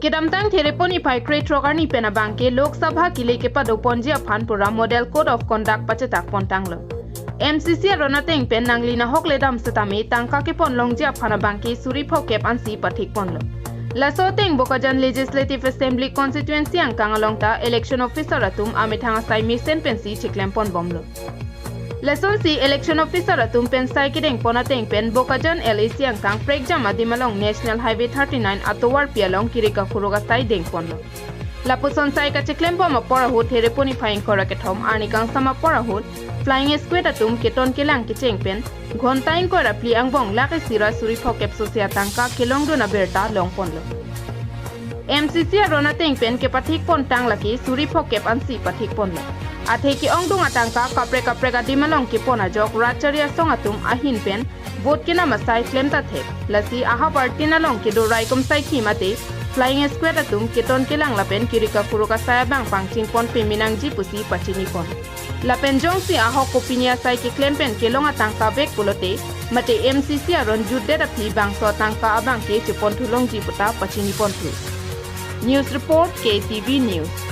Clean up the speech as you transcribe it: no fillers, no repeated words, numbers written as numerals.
Kedam tang thereponi pai create rogarni pena banke Lok Sabha kile ke pado ponji aphan pura model code of conduct pachetak pontang lo. MCC ronateng pen nanglina hokle dam setame tangka ke pon longji aphana banke suri phokep ansi pathik pon lo. Laso teng Bokajan Legislative Assembly constituency ang kangalongta election officer atum amethanga sai misen pensi chiklem pon bomlo. Laso si election officer atum pen sai kideng ponateng pen Bokajan LAC ang kang pregjam adimalong National Highway 39 atowar pialong kirika furuga sai deng ponlo. Lapuson sai ka chiklem pom apora hut thereponi phaing kora kethom arni kang sama pora hut Plying Squad atum keton kelang kicheng pen घोंटाइन को रपली अंगबोंग लाके सिरा सुरी फोकेप सोसिया तंका केलोंग दो नबेरता लोंग पोंलो MCC रोना Teng pen के पथिक पोन टांग lucky सुरी फोकेप अंसी पथिक पोंलो आथे की ओंग दुंगा तंका कपरे का दिमलोंग की पोना जोक राचरिया सोंगातुम अहिन पेन वोट के नाम साइ क्लेम ता थे लसी आहा पार्टी ना लोंग के दो राइकम साइ की मते Flying Squad atum keton kelang lapen kirika furuka saya bang pangching pon peminang ji pusi pachini pon lapen jong si aho kopinia sai ki klempen kelong atangka bek pulote mate MCC aron judde da phi bang so tangka abang ke chupon thulong ji puta pachini pon thu News Report KTV News